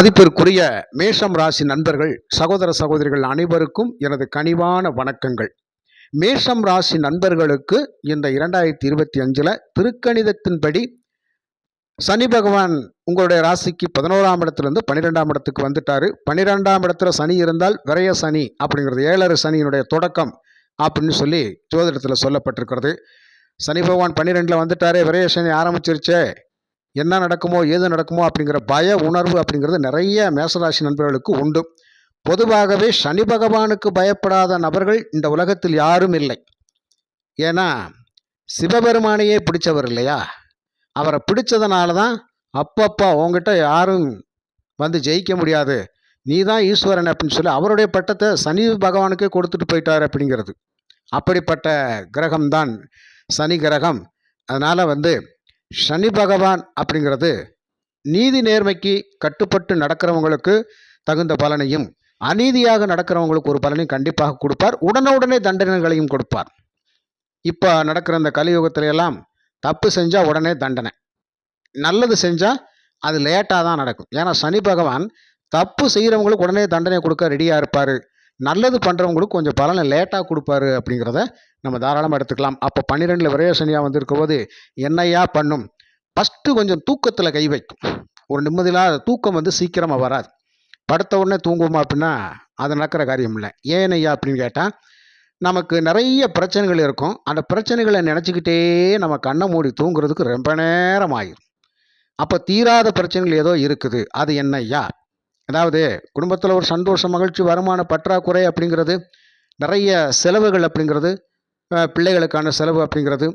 மதிப்பிற்குரிய மேஷம் ராசி நண்பர்கள், சகோதர சகோதரிகள் அனைவருக்கும் எனது கனிவான வணக்கங்கள். மேஷம் ராசி நண்பர்களுக்கு இந்த 2025 திருக்கணிதத்தின்படி சனி பகவான் உங்களுடைய ராசிக்கு 11ஆம் இடத்திலிருந்து 12ஆம் இடத்துக்கு வந்துட்டாரு. 12ஆம் இடத்துல சனி இருந்தால் விரய சனி அப்படிங்கிறது, ஏழரை சனியினுடைய தொடக்கம் அப்படின்னு சொல்லி ஜோதிடத்தில் சொல்லப்பட்டிருக்கிறது. சனி பகவான் 12ல் வந்துட்டாரு, விரய சனி ஆரம்பிச்சிருச்சே, என்ன நடக்குமோ ஏது நடக்குமோ அப்படிங்கிற பய உணர்வு அப்படிங்கிறது நிறைய மேஷராசி நண்பர்களுக்கு உண்டு. பொதுவாகவே சனி பகவானுக்கு பயப்படாத நபர்கள் இந்த உலகத்தில் யாரும் இல்லை. ஏன்னா சிவபெருமானையே பிடிச்சவர் இல்லையா? அவரை பிடிச்சதுனால தான் அப்பப்பா உங்ககிட்ட யாரும் வந்து ஜெயிக்க முடியாது, நீ தான் ஈஸ்வரன் அப்படின்னு சொல்லி அவருடைய பட்டத்தை சனி பகவானுக்கே கொடுத்துட்டு போயிட்டார் அப்படிங்கிறது. அப்படிப்பட்ட கிரகம்தான் சனி கிரகம். அதனால் சனி பகவான் அப்படிங்கிறது நீதி நேர்மைக்கு கட்டுப்பட்டு நடக்கிறவங்களுக்கு தகுந்த பலனையும், அநீதியாக நடக்கிறவங்களுக்கு ஒரு பலனையும் கண்டிப்பாக கொடுப்பார். உடனுடனே தண்டனைகளையும் கொடுப்பார். இப்போ நடக்கிற இந்த கலியுகத்தில எல்லாம் தப்பு செஞ்சால் உடனே தண்டனை, நல்லது செஞ்சால் அது லேட்டாக தான் நடக்கும். ஏன்னா சனி பகவான் தப்பு செய்கிறவங்களுக்கு உடனே தண்டனை கொடுக்க ரெடியாக இருப்பார், நல்லது பண்ணுறவங்களுக்கு கொஞ்சம் பலனை லேட்டாக கொடுப்பாரு அப்படிங்கிறத நம்ம தாராளமாக எடுத்துக்கலாம். அப்போ 12ல் விரய சனியாக வந்திருக்கும் போது என்னையா பண்ணும்? ஃபஸ்ட்டு கொஞ்சம் தூக்கத்தில் கை வைக்கும். ஒரு நிம்மதியில்லாத தூக்கம் சீக்கிரமாக வராது. படுத்த உடனே தூங்குவோமா அப்படின்னா அது நடக்கிற காரியம் இல்லை. ஏன் ஐயா அப்படின்னு கேட்டால், நமக்கு நிறைய பிரச்சனைகள் இருக்கும். அந்த பிரச்சனைகளை நினச்சிக்கிட்டே நம்ம கண்ணை மூடி தூங்குறதுக்கு ரொம்ப நேரம் ஆயிரும். அப்போ தீராத பிரச்சனைகள் ஏதோ இருக்குது. அது என்ன ஐயா? அதாவது குடும்பத்தில் ஒரு சந்தோஷம், மகிழ்ச்சி, வருமான பற்றாக்குறை அப்படிங்கிறது, நிறைய செலவுகள் அப்படிங்கிறது, பிள்ளைகளுக்கான செலவு அப்படிங்கிறது,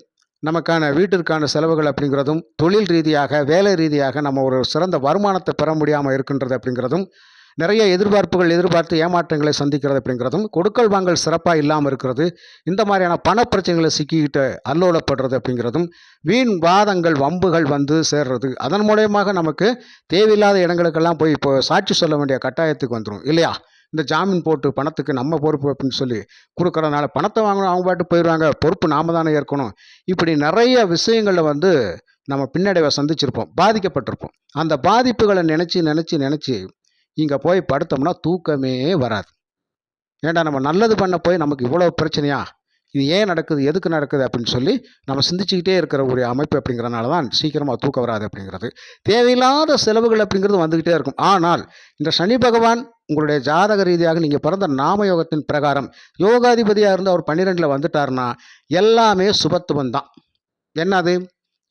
நமக்கான வீட்டிற்கான செலவுகள் அப்படிங்கிறதும், தொழில் ரீதியாக வேலை ரீதியாக நம்ம ஒரு சிறந்த வருமானத்தை பெற முடியாமல் இருக்கின்றது அப்படிங்கிறதும், நிறைய எதிர்பார்த்து ஏமாற்றங்களை சந்திக்கிறது அப்படிங்கிறதும், கொடுக்கல் வாங்கல் சிறப்பாக இல்லாமல் இருக்கிறது, இந்த மாதிரியான பணப்பிரச்சனைகளை சிக்கிக்கிட்டு அல்லோலப்படுறது அப்படிங்கிறதும், வீண் வாதங்கள் வம்புகள் சேர்றது, அதன் மூலயமாக நமக்கு தேவையில்லாத இடங்களுக்கெல்லாம் போய் இப்போ சாட்சி சொல்ல வேண்டிய கட்டாயத்துக்கு வந்துடும் இல்லையா? இந்த ஜாமீன் போட்டு பணத்துக்கு நம்ம பொறுப்பு அப்படின்னு சொல்லி கொடுக்கறதுனால பணத்தை வாங்கணும், அவங்க பாட்டு போயிடுவாங்க, பொறுப்பு நாம தானே ஏற்கணும். இப்படி நிறைய விஷயங்களில் நம்ம பின்னடைவை சந்திச்சிருப்போம், பாதிக்கப்பட்டிருப்போம். அந்த பாதிப்புகளை நினச்சி இங்கே போய் படுத்தோம்னா தூக்கமே வராது. ஏண்டா நம்ம நல்லது பண்ண போய் நமக்கு இவ்வளோ பிரச்சனையா, இது ஏன் நடக்குது, எதுக்கு நடக்குது அப்படின்னு சொல்லி நம்ம சிந்திச்சுக்கிட்டே இருக்கிற ஒரு அமைப்பு அப்படிங்கிறனால தான் சீக்கிரமாக தூக்கம் வராது அப்படிங்கிறது. தேவையில்லாத செலவுகள் அப்படிங்கிறது வந்துக்கிட்டே இருக்கும். ஆனால் இந்த சனி பகவான் உங்களுடைய ஜாதக ரீதியாக நீங்கள் பிறந்த நாமயோகத்தின் பிரகாரம் யோகாதிபதியாக இருந்து அவர் 12ல் வந்துட்டார்னா எல்லாமே சுபத்துவம் தான். என்னது?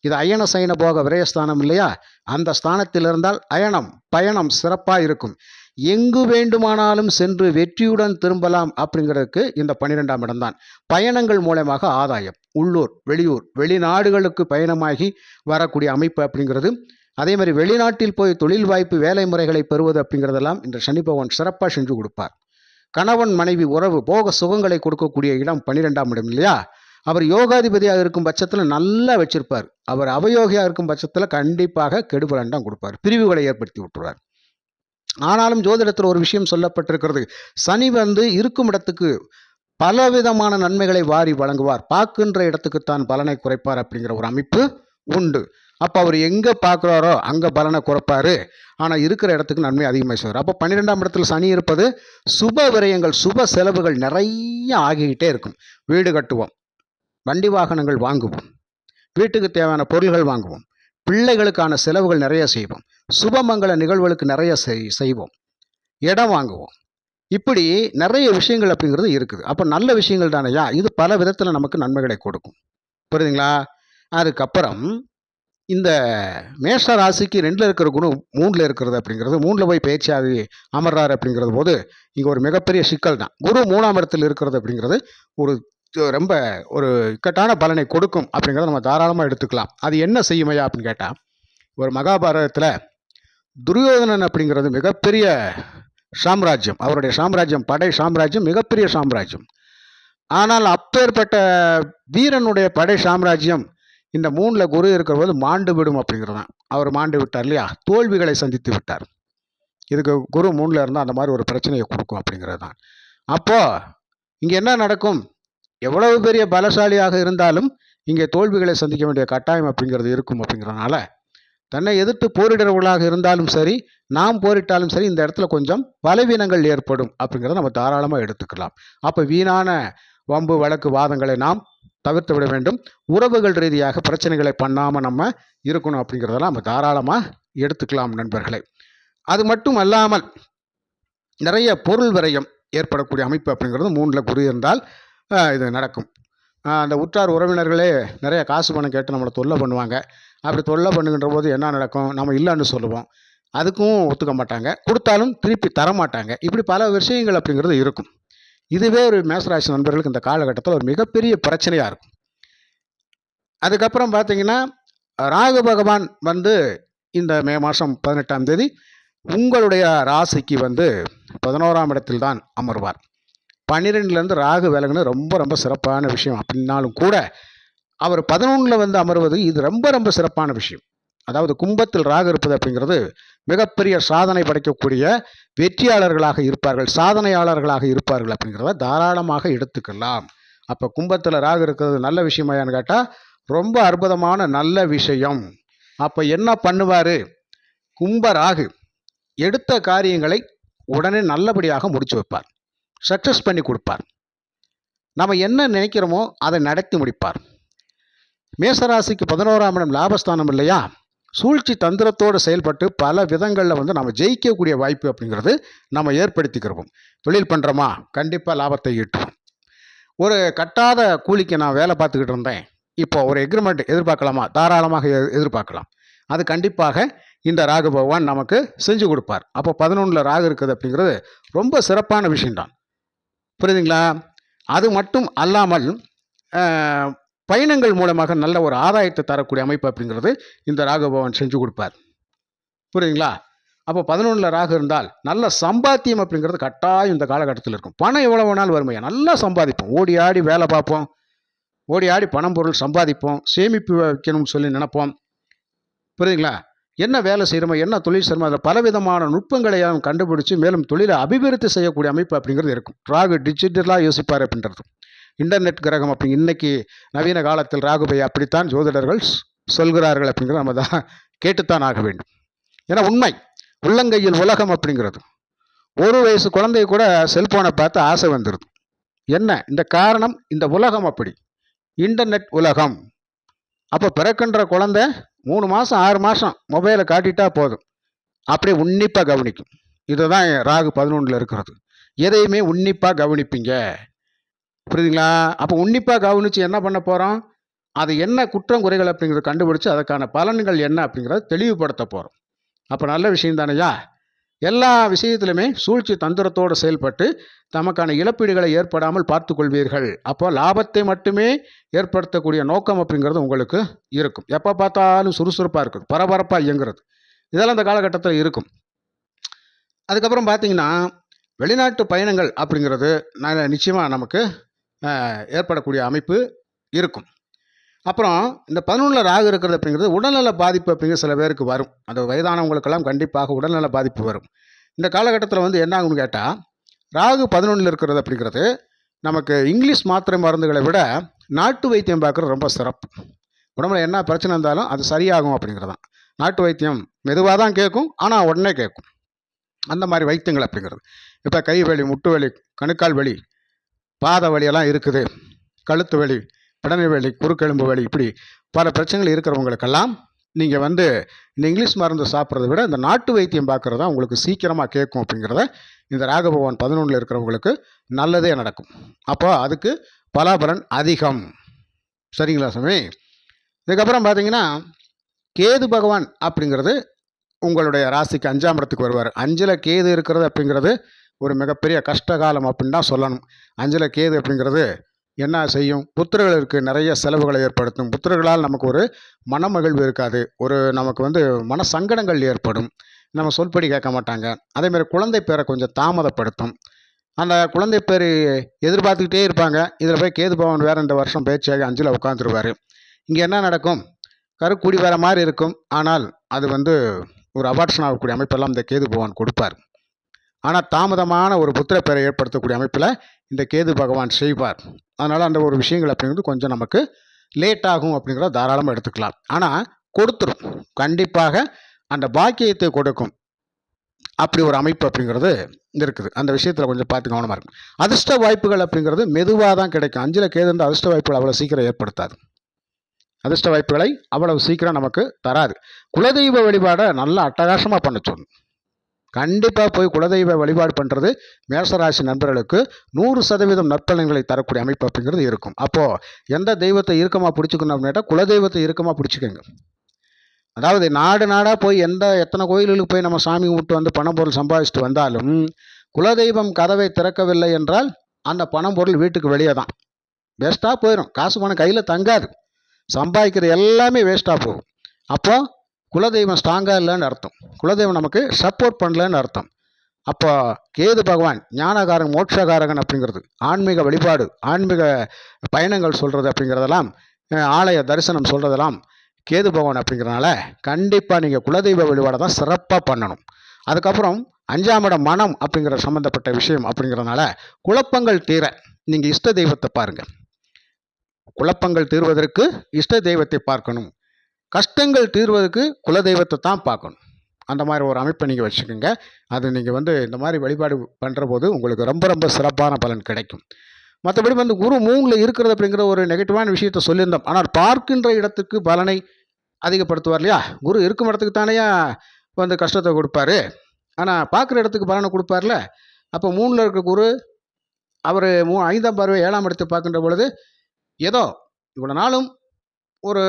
இது அயன சயன போக விரயஸ்தானம் இல்லையா? அந்த ஸ்தானத்தில் இருந்தால் அயனம் பயணம் சிறப்பாக இருக்கும். எங்கு வேண்டுமானாலும் சென்று வெற்றியுடன் திரும்பலாம் அப்படிங்கிறதுக்கு இந்த 12ஆம் இடம்தான். பயணங்கள் மூலமாக ஆதாயம், உள்ளூர் வெளியூர் வெளிநாடுகளுக்கு பயணமாகி வரக்கூடிய அமைப்பு அப்படிங்கிறது, அதே மாதிரி வெளிநாட்டில் போய் தொழில் வாய்ப்பு வேலை முறைகளை பெறுவது அப்படிங்கிறதெல்லாம் இந்த சனி பகவான் சிறப்பாக செஞ்சு கொடுப்பார். கணவன் மனைவி உறவு போக சுகங்களை கொடுக்கக்கூடிய இடம் 12ஆம் இடம் இல்லையா? அவர் யோகாதிபதியாக இருக்கும் பட்சத்தில் நல்லா வச்சிருப்பார். அவர் அவயோகியாக இருக்கும் பட்சத்தில் கண்டிப்பாக கெடுபலன் தான் கொடுப்பார், பிரிவுகளை ஏற்படுத்தி விட்டுருவார். ஆனாலும் ஜோதிடத்தில் ஒரு விஷயம் சொல்லப்பட்டிருக்கிறது, சனி இருக்கும் இடத்துக்கு பலவிதமான நன்மைகளை வாரி வழங்குவார், பார்க்கின்ற இடத்துக்குத்தான் பலனை குறைப்பார் அப்படிங்கிற ஒரு அமைப்பு உண்டு. அப்போ அவர் எங்கே பார்க்குறாரோ அங்கே பலனை குறைப்பார், ஆனால் இருக்கிற இடத்துக்கு நன்மை அதிகமாக செய்வார். அப்போ 12ஆம் இடத்துல சனி இருப்பது சுப விரயங்கள் சுப செலவுகள் நிறைய ஆகிக்கிட்டே இருக்கும். வீடு கட்டுவோம், வண்டி வாகனங்கள் வாங்குவோம், வீட்டுக்கு தேவையான பொருள்கள் வாங்குவோம், பிள்ளைகளுக்கான செலவுகள் நிறைய செய்வோம், சுபமங்கல நிகழ்வுகளுக்கு நிறைய செய்வோம், இடம் வாங்குவோம், இப்படி நிறைய விஷயங்கள் அப்படிங்கிறது இருக்குது. அப்போ நல்ல விஷயங்கள் தானையா? இது பல விதத்தில் நமக்கு நன்மைகளை கொடுக்கும். புரியுதுங்களா? அதுக்கப்புறம் இந்த மேஷ ராசிக்கு 2ல் இருக்கிற குரு 3ல் இருக்கிறது அப்படிங்கிறது, 3ல் போய் பேச்சாகி அமர்றாரு அப்படிங்கிறது போது இங்கே ஒரு மிகப்பெரிய சிக்கல் தான். குரு 3ஆம் இடத்தில் இருக்கிறது அப்படிங்கிறது ரொம்ப ஒரு இக்கட்டான பலனை கொடுக்கும் அப்படிங்கிறத நம்ம தாராளமாக எடுத்துக்கலாம். அது என்ன செய்யுமையா அப்படின்னு கேட்டால், ஒரு மகாபாரதத்தில் துரியோதனன் அப்படிங்கிறது மிகப்பெரிய சாம்ராஜ்யம், அவருடைய சாம்ராஜ்யம் படை சாம்ராஜ்யம் மிகப்பெரிய சாம்ராஜ்யம். ஆனால் அப்பேற்பட்ட வீரனுடைய படை சாம்ராஜ்யம் இந்த 3ல் குரு இருக்கிற போது மாண்டு விடும் அப்படிங்கிறது தான். அவர் மாண்டு விட்டார் இல்லையா? தோல்விகளை சந்தித்து விட்டார். இதுக்கு குரு 3ல் இருந்தால் அந்த மாதிரி ஒரு பிரச்சனையை கொடுக்கும் அப்படிங்கிறது தான். அப்போது இங்கே என்ன நடக்கும்? எவ்வளவு பெரிய பலசாலியாக இருந்தாலும் இங்கே தோல்விகளை சந்திக்க வேண்டிய கட்டாயம் அப்படிங்கிறது இருக்கும். அப்படிங்கிறதுனால தன்னை எதிர்த்து போரிடுறவர்களாக இருந்தாலும் சரி, நாம் போரிட்டாலும் சரி, இந்த இடத்துல கொஞ்சம் பலவீனங்கள் ஏற்படும் அப்படிங்கிறத நம்ம தாராளமாக எடுத்துக்கலாம். அப்போ வீணான வம்பு வழக்கு வாதங்களை நாம் தவிர்த்து விட வேண்டும். உறவுகள் ரீதியாக பிரச்சனைகளை பண்ணாமல் நம்ம இருக்கணும் அப்படிங்கிறதெல்லாம் நம்ம தாராளமாக எடுத்துக்கலாம் நண்பர்களே. அது மட்டும் அல்லாமல் நிறைய பொருள் விரயம் ஏற்படக்கூடிய அமைப்பு அப்படிங்கிறது 3ல் குரு இருந்தால் இது நடக்கும். அந்த உற்றார் உறவினர்களே நிறைய காசு பணம் கேட்டு நம்மளை தொல்லை பண்ணுவாங்க. அப்படி தொல்லை பண்ணுகின்ற போது என்ன நடக்கும்? நம்ம இல்லைன்னு சொல்லுவோம். அதுக்கும் ஒத்துக்க மாட்டாங்க. கொடுத்தாலும் திருப்பி தரமாட்டாங்க. இப்படி பல விஷயங்கள் அப்படிங்கிறது இருக்கும். இதுவே ஒரு மேசராசி நண்பர்களுக்கு இந்த காலகட்டத்தில் ஒரு மிகப்பெரிய பிரச்சனையாக இருக்கும். அதுக்கப்புறம் பார்த்தீங்கன்னா, ராகு பகவான் இந்த மே மாதம் 18ஆம் தேதி உங்களுடைய ராசிக்கு 11ஆம் இடத்தில் தான் அமர்வார். 12லேருந்து ராகு விலகுனது ரொம்ப ரொம்ப சிறப்பான விஷயம் அப்படின்னாலும் கூட, அவர் 11ல் அமர்வது இது ரொம்ப ரொம்ப சிறப்பான விஷயம். அதாவது கும்பத்தில் ராகு இருப்பது அப்படிங்கிறது மிகப்பெரிய சாதனை படைக்கக்கூடிய வெற்றியாளர்களாக இருப்பார்கள், சாதனையாளர்களாக இருப்பார்கள் அப்படிங்கிறத தாராளமாக எடுத்துக்கலாம். அப்போ கும்பத்தில் ராகு இருக்கிறது நல்ல விஷயமாயான்னு கேட்டால் ரொம்ப அற்புதமான நல்ல விஷயம். அப்போ என்ன பண்ணுவார்? கும்ப ராகு எடுத்த காரியங்களை உடனே நல்லபடியாக முடிச்சு வைப்பார், சக்ஸஸ் பண்ணி கொடுப்பார். நம்ம என்ன நினைக்கிறோமோ அதை நடத்தி முடிப்பார். மேசராசிக்கு 11ஆம் இடம் லாபஸ்தானம் இல்லையா? சூழ்ச்சி தந்திரத்தோடு செயல்பட்டு பல விதங்களில் நம்ம ஜெயிக்கக்கூடிய வாய்ப்பு அப்படிங்கிறது நம்ம ஏற்படுத்திக்கிறோம். தொழில் பண்ணுறோமா, கண்டிப்பாக லாபத்தை ஈட்டுவோம். ஒரு கட்டாத கூலிக்கு நான் வேலை பார்த்துக்கிட்டு இருந்தேன், இப்போ ஒரு எக்ரிமெண்ட் எதிர்பார்க்கலாமா? தாராளமாக எதிர்பார்க்கலாம். அது கண்டிப்பாக இந்த ராகு பகவான் நமக்கு செஞ்சு கொடுப்பார். அப்போ 11ல் ராகு இருக்குது அப்படிங்கிறது ரொம்ப சிறப்பான விஷயம்தான். புரியுதுங்களா? அது மட்டும் அல்லாமல் பயணங்கள் மூலமாக நல்ல ஒரு ஆதாயத்தை தரக்கூடிய அமைப்பு அப்படிங்கிறது இந்த ராகு பகவான் செஞ்சு கொடுப்பார். புரியுதுங்களா? அப்போ 11ல் ராகு இருந்தால் நல்ல சம்பாத்தியம் அப்படிங்கிறது கட்டாயம் இந்த காலகட்டத்தில் இருக்கும். பணம் எவ்வளோ வேணாலும் வறுமையா நல்லா சம்பாதிப்போம். ஓடி ஆடி வேலை பார்ப்போம், ஓடி ஆடி பணம் பொருள் சம்பாதிப்போம், சேமிப்பு வைக்கணும்னு சொல்லி நினைப்போம். புரியுதுங்களா? என்ன வேலை செய்கிறோமோ, என்ன தொழில் செய்கிறோமோ, அதில் பலவிதமான நுட்பங்களை கண்டுபிடிச்சு மேலும் தொழிலை அபிவிருத்தி செய்யக்கூடிய அமைப்பு அப்படிங்கிறது இருக்கும். ராகு டிஜிட்டலாக யோசிப்பார் அப்படின்றது. இன்டர்நெட் கிரகம் அப்படி இன்னைக்கு நவீன காலத்தில் ராகுபை அப்படித்தான் ஜோதிடர்கள் சொல்கிறார்கள் அப்படிங்கிறத நம்ம தான் கேட்டுத்தான் ஆக வேண்டும். ஏன்னா உண்மை, உள்ளங்கையில் உலகம் அப்படிங்கிறது. 1 வயசு குழந்தைய கூட செல்போனை பார்த்து ஆசை வந்துடுது. என்ன இந்த காரணம்? இந்த உலகம் அப்படி, இன்டர்நெட் உலகம். அப்போ பிறக்கின்ற குழந்தை 3 மாதம் 6 மாதம் மொபைலை காட்டிட்டா போதும், அப்படியே உன்னிப்பாக கவனிக்கும். இதுதான் ராகு 11ல் இருக்கிறது. எதையுமே உன்னிப்பாக கவனிப்பீங்க. புரியுதுங்களா? அப்போ உன்னிப்பாக கவனித்து என்ன பண்ண போகிறோம்? அது என்ன குற்றம் குறைகள் அப்படிங்கிறத கண்டுபிடிச்சு அதற்கான பலன்கள் என்ன அப்படிங்கிறத தெளிவுபடுத்த போகிறோம். அப்போ நல்ல விஷயம் தானையா? எல்லா விஷயத்திலுமே சூழ்ச்சி தந்திரத்தோடு செயல்பட்டு தமக்கான இழப்பீடுகளை ஏற்படாமல் பார்த்து கொள்வீர்கள். அப்போ லாபத்தை மட்டுமே ஏற்படுத்தக்கூடிய நோக்கம் அப்படிங்கிறது உங்களுக்கு இருக்கும். எப்போ பார்த்தாலும் சுறுசுறுப்பாக இருக்குது, பரபரப்பாக இயங்குறது, இதெல்லாம் இந்த காலகட்டத்தில் இருக்கும். அதுக்கப்புறம் பார்த்தீங்கன்னா, வெளிநாட்டு பயணங்கள் அப்படிங்கிறது நிச்சயமாக நமக்கு ஏற்படக்கூடிய அமைப்பு இருக்கும். அப்புறம் இந்த 11ல் ராகு இருக்கிறது அப்படிங்கிறது உடல்நல பாதிப்பு அப்படிங்கிற சில பேருக்கு வரும். அந்த வயதானவங்களுக்கெல்லாம் கண்டிப்பாக உடல்நல பாதிப்பு வரும். இந்த காலகட்டத்தில் என்ன ஆகும்னு கேட்டால், ராகு 11ல் இருக்கிறது அப்படிங்கிறது நமக்கு இங்கிலீஷ் மாத்திரை மருந்துகளை விட நாட்டு வைத்தியம் பார்க்குறது ரொம்ப சிறப்பு. உடம்புல என்ன பிரச்சனை இருந்தாலும் அது சரியாகும் அப்படிங்கிறதான். நாட்டு வைத்தியம் மெதுவாக தான் கேட்கும், ஆனால் உடனே கேட்கும். அந்த மாதிரி வைத்தியங்கள் அப்படிங்கிறது. இப்போ கை வலி, முட்டு வலி, கணுக்கால் வலி, பாத வலியெல்லாம் இருக்குது, கழுத்து வலி, பிடனை வலி, குறுக்கெலும்பு வலி, இப்படி பல பிரச்சனைகள் இருக்கிறவங்களுக்கெல்லாம் நீங்கள் இந்த இங்கிலீஷ் மருந்து சாப்பிட்றத விட இந்த நாட்டு வைத்தியம் பார்க்குறது தான் உங்களுக்கு சீக்கிரமாக கேட்கும் அப்படிங்கிறத இந்த ராகு பகவான் 11ல் இருக்கிறவங்களுக்கு நல்லதே நடக்கும். அப்போ அதுக்கு பலாபலன் அதிகம். சரிங்களா சாமி? இதுக்கப்புறம் பார்த்தீங்கன்னா, கேது பகவான் அப்படிங்கிறது உங்களுடைய ராசிக்கு 5ஆம் இடத்துக்கு வருவார். 5ல் கேது இருக்கிறது அப்படிங்கிறது ஒரு மிகப்பெரிய கஷ்டகாலம் அப்படின்னு தான் சொல்லணும். 5ல் கேது அப்படிங்கிறது என்ன செய்யும்? புத்திரர்களுக்கு நிறைய செலவுகளை ஏற்படுத்தும். புத்திரர்களால் நமக்கு ஒரு மனமகிழ்வு இருக்காது, ஒரு நமக்கு மன சங்கடங்கள் ஏற்படும், நம்ம சொல்படி கேட்க மாட்டாங்க. அதேமாதிரி குழந்தை பேரை கொஞ்சம் தாமதப்படுத்தும். அந்த குழந்தை பேர் எதிர்பார்த்துக்கிட்டே இருப்பாங்க. இதில் போய் கேது பகவான் வேறு இந்த வருஷம் பேச்சாகி 5ல் உட்காந்துருவார். இங்கே என்ன நடக்கும்? கருக்கூடி வேற மாதிரி இருக்கும், ஆனால் அது ஒரு அபார்ஷன் ஆகக்கூடிய அமைப்பெல்லாம் இந்த கேது பகவான் கொடுப்பார். ஆனால் தாமதமான ஒரு புத்திர பேரை ஏற்படுத்தக்கூடிய அமைப்பில் இந்த கேது பகவான் செய்வார். அதனால் அந்த ஒரு விஷயங்கள் அப்படிங்கிறது கொஞ்சம் நமக்கு லேட் ஆகும் அப்படிங்கிறத தாராளமாக எடுத்துக்கலாம். ஆனால் கொடுத்துரும். கண்டிப்பாக அந்த பாக்கியத்தை கொடுக்கும். அப்படி ஒரு அமைப்பு அப்படிங்கிறது இருக்குது. அந்த விஷயத்தில் கொஞ்சம் பார்த்து கவனமாக இருக்கும். அதிர்ஷ்ட வாய்ப்புகள் அப்படிங்கிறது மெதுவாக தான் கிடைக்கும். 5ல் கேது இருந்தால் அதிர்ஷ்ட வாய்ப்புகள் அவ்வளோ சீக்கிரம் ஏற்படுத்தாது. அதிர்ஷ்ட வாய்ப்புகளை அவ்வளவு சீக்கிரம் நமக்கு தராது. குலதெய்வ வழிபாடை நல்லா அட்டகாசமாக பண்ண சொல்லணும். கண்டிப்பாக போய் குலதெய்வ வழிபாடு பண்ணுறது மேஷராசி நண்பர்களுக்கு 100% நற்பலன்களை தரக்கூடிய அமைப்பு அப்படிங்கிறது இருக்கும். அப்போது எந்த தெய்வத்தை இறுக்கமாக பிடிச்சிக்கணும் அப்படின்னா குலதெய்வத்தை இறுக்கமாக பிடிச்சிக்கோங்க. அதாவது நாடு நாடாக போய் எத்தனை கோயில்களுக்கு போய் நம்ம சாமி கும்பிட்டு வந்து பணம் பொருள் சம்பாதிச்சுட்டு வந்தாலும் குலதெய்வம் கதவை திறக்கவில்லை என்றால் அந்த பணம் பொருள் வீட்டுக்கு வெளியே தான் வேஸ்ட்டாக போயிடும். காசு பணம் கையில் தங்காது. சம்பாதிக்கிற எல்லாமே வேஸ்ட்டாக போகும். அப்போ குலதெய்வம் ஸ்ட்ராங்காக இல்லைன்னு அர்த்தம். குலதெய்வம் நமக்கு சப்போர்ட் பண்ணலன்னு அர்த்தம். அப்போ கேது பகவான் ஞானகாரன் மோட்சகாரகன் அப்படிங்கிறது, ஆன்மீக வழிபாடு, ஆன்மீக பயணங்கள் சொல்கிறது அப்படிங்கிறதெல்லாம், ஆலய தரிசனம் சொல்கிறதெல்லாம் கேது பகவான் அப்படிங்கிறனால கண்டிப்பாக நீங்கள் குலதெய்வ வழிபாடை தான் சிறப்பாக பண்ணணும். அதுக்கப்புறம் 5ஆம் இடம் மனம் அப்படிங்கிற சம்மந்தப்பட்ட விஷயம் அப்படிங்கிறதுனால குழப்பங்கள் தீர நீங்கள் இஷ்ட தெய்வத்தை பாருங்கள். குழப்பங்கள் தீர்வதற்கு இஷ்ட தெய்வத்தை பார்க்கணும். கஷ்டங்கள் தீர்வதற்கு குலதெய்வத்தை தான் பார்க்கணும். அந்த மாதிரி ஒரு அமைப்பை நீங்கள் வச்சுக்கோங்க. அது நீங்கள் இந்த மாதிரி வழிபாடு பண்ணுற போது உங்களுக்கு ரொம்ப ரொம்ப சிறப்பான பலன் கிடைக்கும். மற்றபடி குரு 3ல் இருக்கிறது அப்படிங்கிற ஒரு நெகட்டிவான விஷயத்தை சொல்லியிருந்தோம். ஆனால் பார்க்கின்ற இடத்துக்கு பலனை அதிகப்படுத்துவார் இல்லையா? குரு இருக்கும் இடத்துக்கு தானேயா கஷ்டத்தை கொடுப்பாரு. ஆனால் பார்க்குற இடத்துக்கு பலனை கொடுப்பார்ல. அப்போ 3ல் இருக்க குரு அவர் 5ஆம் பார்வை 7ஆம் இடத்தை பார்க்கின்ற பொழுது ஏதோ இவ்வளோ நாளும் ஒரு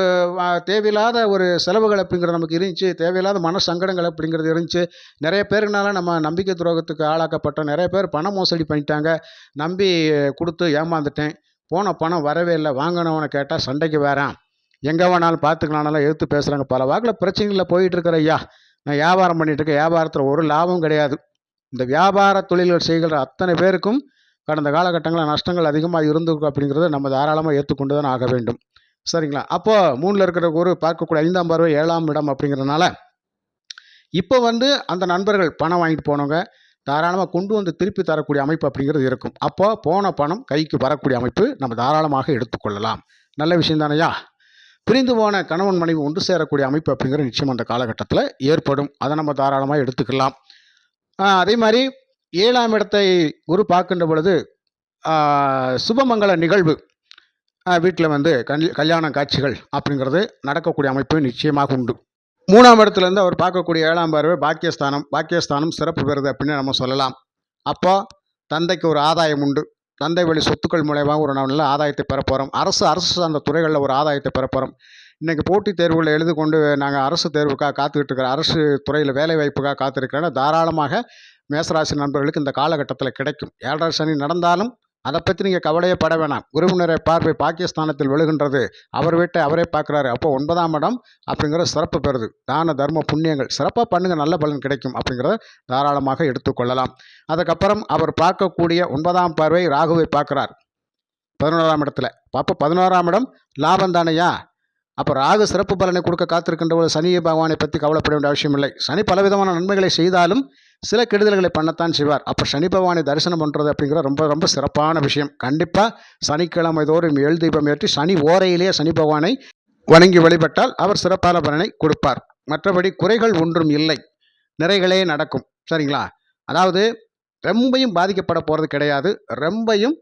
தேவையில்லாத ஒரு செலவுகள் அப்படிங்கிறது நமக்கு இருந்துச்சு. தேவையில்லாத மன சங்கடங்கள் அப்படிங்கிறது இருந்துச்சு. நிறைய பேருனால நம்ம நம்பிக்கை துரோகத்துக்கு ஆளாக்கப்பட்டோம். நிறைய பேர் பண மோசடி பண்ணிட்டாங்க. நம்பி கொடுத்து ஏமாந்துட்டேன். போன பணம் வரவே இல்லை. வாங்கினவனை கேட்டால் சண்டைக்கு வேறான். எங்கே வேணாலும் பார்த்துக்கலானாலும் எடுத்து பேசுகிறாங்க. பல வாக்கில் பிரச்சனைகளில் போயிட்டு இருக்கிற ஐயா. நான் வியாபாரம் பண்ணிகிட்டு இருக்கேன். வியாபாரத்தில் ஒரு லாபம் கிடையாது. இந்த வியாபார தொழில்கள் செய்கிற அத்தனை பேருக்கும் கடந்த காலகட்டங்களில் நஷ்டங்கள் அதிகமாக இருந்திருக்கும் அப்படிங்கிறத நம்ம தாராளமாக ஏற்றுக்கொண்டு தான் ஆக வேண்டும். சரிங்களா? அப்போது 3ல் இருக்கிற குரு பார்க்கக்கூடிய 5ஆம் பார்வை 7ஆம் இடம் அப்படிங்கிறதுனால இப்போ அந்த நண்பர்கள் பணம் வாங்கிட்டு போனவங்க தாராளமாக கொண்டு வந்து திருப்பி தரக்கூடிய அமைப்பு அப்படிங்கிறது இருக்கும். அப்போ போன பணம் கைக்கு வரக்கூடிய அமைப்பு நம்ம தாராளமாக எடுத்துக்கொள்ளலாம். நல்ல விஷயம் தானையா? பிரிந்து போன கணவன் மனைவி ஒன்று சேரக்கூடிய அமைப்பு அப்படிங்கிறது நிச்சயம் அந்த காலகட்டத்தில் ஏற்படும். அதை நம்ம தாராளமாக எடுத்துக்கலாம். அதே மாதிரி 7ஆம் இடத்தை குரு பார்க்கின்ற பொழுது சுபமங்கல நிகழ்வு வீட்டில் கல்யாண காட்சிகள் அப்படிங்கிறது நடக்கக்கூடிய அமைப்பு நிச்சயமாக உண்டு. 3ஆம் இடத்துலேருந்து அவர் பார்க்கக்கூடிய 7ஆம் பார்வை பாக்கியஸ்தானம் சிறப்பு பெறுது அப்படின்னு நம்ம சொல்லலாம். அப்போ தந்தைக்கு ஒரு ஆதாயம் உண்டு. தந்தை வழி சொத்துக்கள் மூலமாக ஒரு நல்ல ஆதாயத்தை பெறப்போகிறோம். அரசு சார்ந்த துறைகளில் ஒரு ஆதாயத்தை பெறப்போகிறோம். இன்றைக்கி போட்டித் தேர்வுகளில் எழுதி கொண்டு நாங்கள் அரசு தேர்வுக்காக காத்துக்கிட்டு இருக்கிற, அரசு துறையில் வேலை வாய்ப்புக்காக காத்திருக்கிறேன்னா தாராளமாக மேசராசி நண்பர்களுக்கு இந்த காலகட்டத்தில் கிடைக்கும். 7.5 சனி நடந்தாலும் அதை பற்றி நீங்கள் கவலையே பட வேணாம். குருவினரை பார்வை பாக்கியஸ்தானத்தில் விழுகின்றது. அவர் வீட்டை அவரே பார்க்குறாரு. அப்போ 9ஆம் இடம் அப்படிங்கிற சிறப்பு பெறுது. தான தர்ம புண்ணியங்கள் சிறப்பாக பண்ணுங்கள், நல்ல பலன் கிடைக்கும் அப்படிங்கிறத தாராளமாக எடுத்துக்கொள்ளலாம். அதுக்கப்புறம் அவர் பார்க்கக்கூடிய 9ஆம் பார்வை ராகுவை பார்க்குறார் 11ஆம் இடத்துல. அப்போ 11ஆம் இடம் லாபம் தானையா? அப்போ ராகு சிறப்பு பலனை கொடுக்க காத்திருக்கின்ற ஒரு சனி பகவானை பற்றி கவலைப்பட வேண்டிய அவசியம் இல்லை. சனி பலவிதமான நன்மைகளை செய்தாலும் சில கெடுதல்களை பண்ணத்தான் செய்வார். அப்போ சனி பகவானை தரிசனம் பண்ணுறது அப்படிங்கிற ரொம்ப ரொம்ப சிறப்பான விஷயம். கண்டிப்பாக சனிக்கிழமை தோறும் எள் தீபம் ஏற்றி சனி ஓரையிலேயே சனி பகவானை வணங்கி வழிபட்டால் அவர் சிறப்பான பலனை கொடுப்பார். மற்றபடி குறைகள் ஒன்றும் இல்லை, நிறைகளே நடக்கும். சரிங்களா? அதாவது ரொம்பையும் பாதிக்கப்பட போகிறது கிடையாது, ரொம்பையும்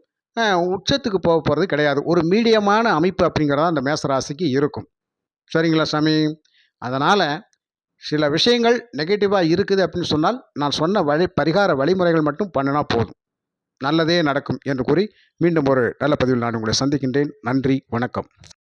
உச்சத்துக்கு போக போகிறது கிடையாது. ஒரு மீடியமான அமைப்பு அப்படிங்கிறதா அந்த மேசராசிக்கு இருக்கும். சரிங்களா சாமி? அதனால் சில விஷயங்கள் நெகட்டிவாக இருக்குது அப்படின்னு சொன்னால் நான் சொன்ன பரிகார வழிமுறைகள் மட்டும் பண்ணினா போதும், நல்லதே நடக்கும் என்று கூறி மீண்டும் ஒரு நல்ல பதிவில் நான் உங்களை சந்திக்கின்றேன். நன்றி, வணக்கம்.